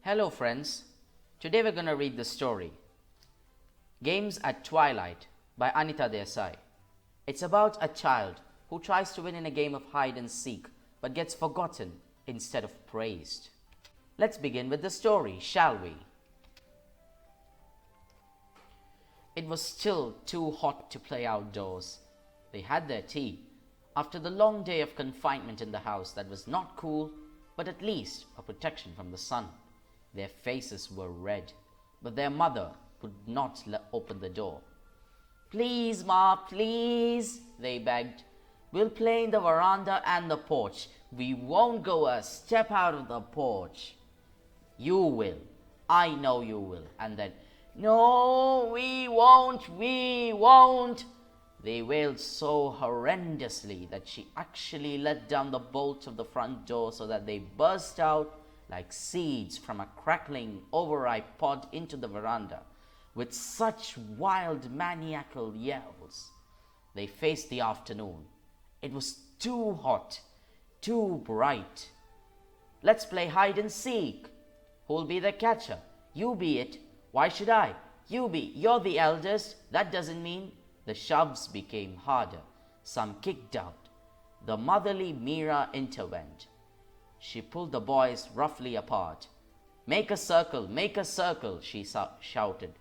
Hello friends, today we're going to read the story Games at Twilight by Anita Desai. It's about a child who tries to win in a game of hide and seek but gets forgotten instead of praised. Let's begin with the story, shall we? It was still too hot to play outdoors. They had their tea after the long day of confinement in the house that was not cool but at least a protection from the sun. Their faces were red, but their mother would not open the door. "Please, Ma, please," they begged. "We'll play in the veranda and the porch. We won't go a step out of the porch." "You will. I know you will." And then, "No, we won't. They wailed so horrendously that she actually let down the bolts of the front door so that they burst out like seeds from a crackling, overripe pod into the veranda, with such wild, maniacal yells. They faced the afternoon. It was too hot, too bright. "Let's play hide and seek. Who'll be the catcher? You be it. Why should I? You be. You're the eldest. That doesn't mean." The shoves became harder. Some kicked out. The motherly Mira intervened. She pulled the boys roughly apart. Make a circle, she shouted.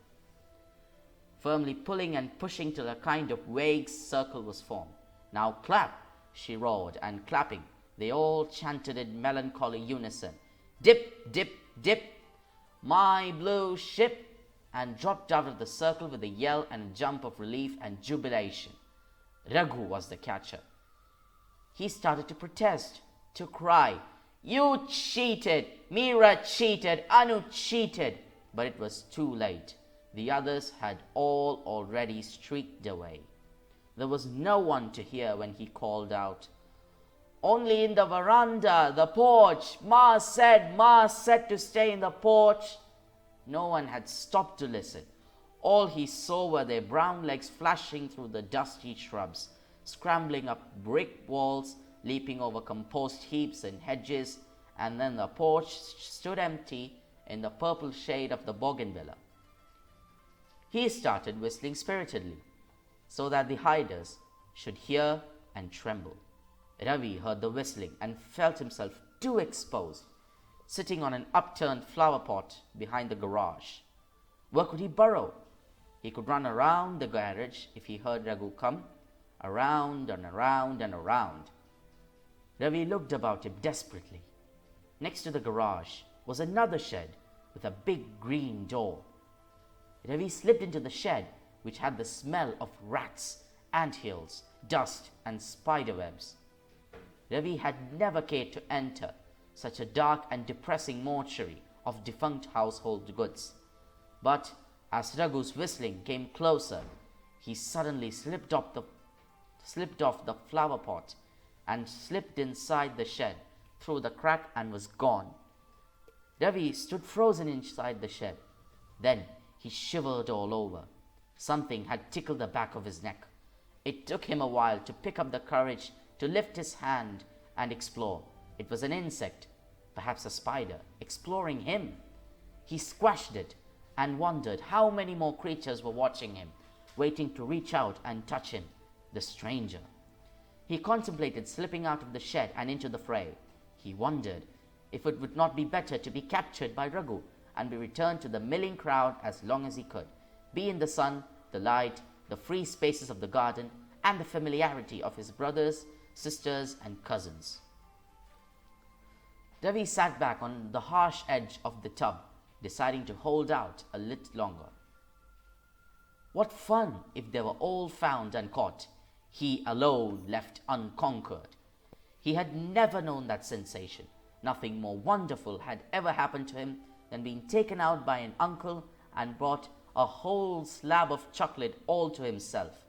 Firmly pulling and pushing till a kind of vague circle was formed. "Now clap," she roared, and clapping, they all chanted in melancholy unison. "Dip, dip, dip, my blue ship," and dropped out of the circle with a yell and a jump of relief and jubilation. Raghu was the catcher. He started to protest, to cry, "You cheated! Mira cheated! Anu cheated!" But it was too late. The others had all already streaked away. There was no one to hear when he called out, "Only in the veranda, the porch. Ma said to stay in the porch." No one had stopped to listen. All he saw were their brown legs flashing through the dusty shrubs, scrambling up brick walls, leaping over compost heaps and hedges, and then the porch stood empty in the purple shade of the bougainvillea. He started whistling spiritedly, so that the hiders should hear and tremble. Ravi heard the whistling and felt himself too exposed, sitting on an upturned flower pot behind the garage. Where could he burrow? He could run around the garage if he heard Raghu come, around and around and around. Ravi looked about him desperately. Next to the garage was another shed with a big green door. Ravi slipped into the shed, which had the smell of rats, anthills, dust, and spiderwebs. Ravi had never cared to enter such a dark and depressing mortuary of defunct household goods. But as Raghu's whistling came closer, he suddenly slipped off the flower pot and slipped inside the shed through the crack and was gone. Ravi stood frozen inside the shed. Then he shivered all over. Something had tickled the back of his neck. It took him a while to pick up the courage to lift his hand and explore. It was an insect, perhaps a spider, exploring him. He squashed it and wondered how many more creatures were watching him, waiting to reach out and touch him, the stranger. He contemplated slipping out of the shed and into the fray. He wondered if it would not be better to be captured by Raghu and be returned to the milling crowd as long as he could, be in the sun, the light, the free spaces of the garden, and the familiarity of his brothers, sisters, and cousins. Ravi sat back on the harsh edge of the tub, deciding to hold out a little longer. What fun if they were all found and caught, he alone left unconquered. He had never known that sensation. Nothing more wonderful had ever happened to him than being taken out by an uncle and brought a whole slab of chocolate all to himself.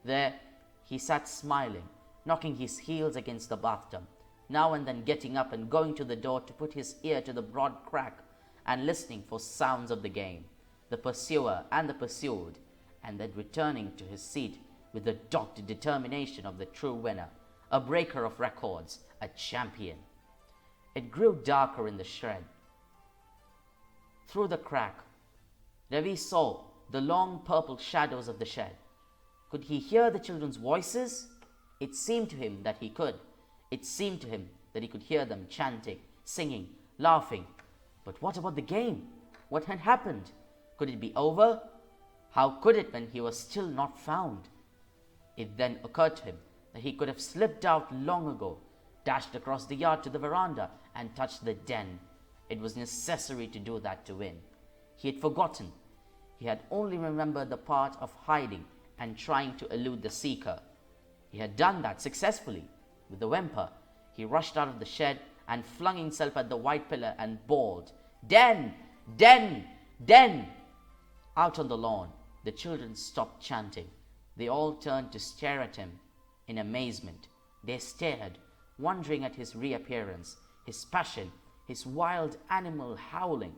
There he sat smiling, knocking his heels against the bathtub, now and then getting up and going to the door to put his ear to the broad crack and listening for sounds of the game, the pursuer and the pursued, and then returning to his seat with the dogged determination of the true winner, a breaker of records, a champion. It grew darker in the shed. Through the crack, Ravi saw the long purple shadows of the shed. Could he hear the children's voices? It seemed to him that he could. It seemed to him that he could hear them chanting, singing, laughing. But what about the game? What had happened? Could it be over? How could it when he was still not found? It then occurred to him that he could have slipped out long ago, dashed across the yard to the veranda, and touched the den. It was necessary to do that to win. He had forgotten. He had only remembered the part of hiding and trying to elude the seeker. He had done that successfully. With a whimper, he rushed out of the shed and flung himself at the white pillar and bawled, "Den! Den! Den!" Out on the lawn, the children stopped chanting. They all turned to stare at him in amazement. They stared, wondering at his reappearance, his passion, his wild animal howling.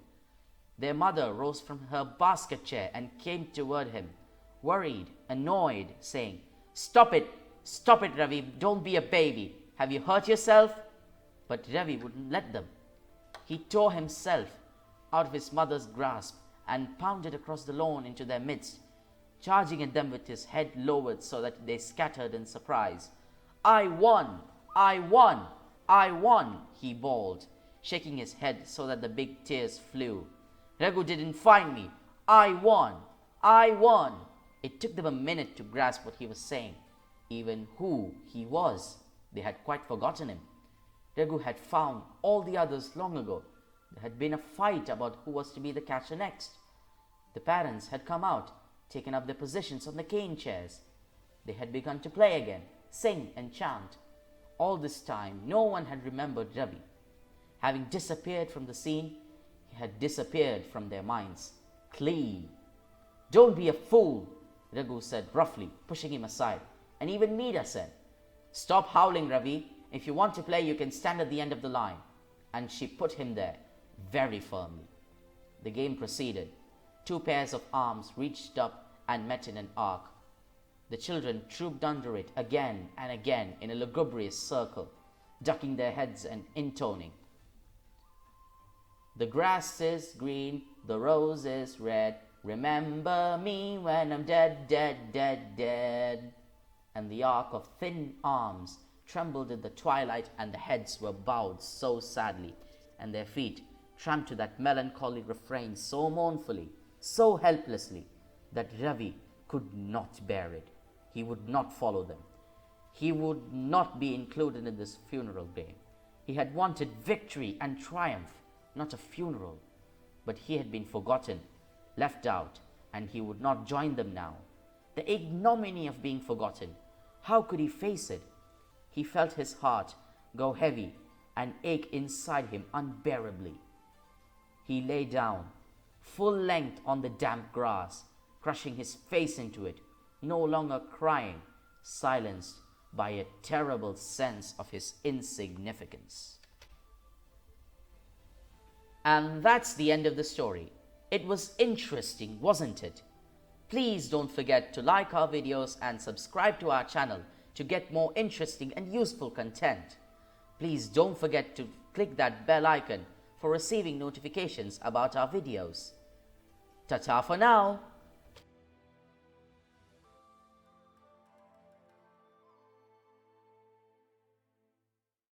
Their mother rose from her basket chair and came toward him, worried, annoyed, saying, Stop it, Ravi, don't be a baby. Have you hurt yourself?" But Ravi wouldn't let them. He tore himself out of his mother's grasp and pounded across the lawn into their midst, charging at them with his head lowered so that they scattered in surprise. "I won! I won! I won!" he bawled, shaking his head so that the big tears flew. "Raghu didn't find me. I won! I won!" It took them a minute to grasp what he was saying, even who he was. They had quite forgotten him. Raghu had found all the others long ago. There had been a fight about who was to be the catcher next. The parents had come out, taken up their positions on the cane chairs. They had begun to play again, sing and chant. All this time, no one had remembered Ravi. Having disappeared from the scene, he had disappeared from their minds. Clean. "Don't be a fool," Raghu said roughly, pushing him aside. And even Meera said, "Stop howling, Ravi. If you want to play, you can stand at the end of the line." And she put him there, very firmly. The game proceeded. Two pairs of arms reached up and met in an arc. The children trooped under it again and again in a lugubrious circle, ducking their heads and intoning, "The grass is green, the rose is red, remember me when I'm dead, dead, dead, dead." And the arc of thin arms trembled in the twilight, and the heads were bowed so sadly, and their feet tramped to that melancholy refrain so mournfully, so helplessly, that Ravi could not bear it. He would not follow them. He would not be included in this funeral game. He had wanted victory and triumph, not a funeral. But he had been forgotten, left out, and he would not join them now. The ignominy of being forgotten. How could he face it? He felt his heart go heavy and ache inside him unbearably. He lay down, full length on the damp grass, crushing his face into it, no longer crying, silenced by a terrible sense of his insignificance. And that's the end of the story. It was interesting, wasn't it? Please don't forget to like our videos and subscribe to our channel to get more interesting and useful content. Please don't forget to click that bell icon for receiving notifications about our videos. Ta-ta for now!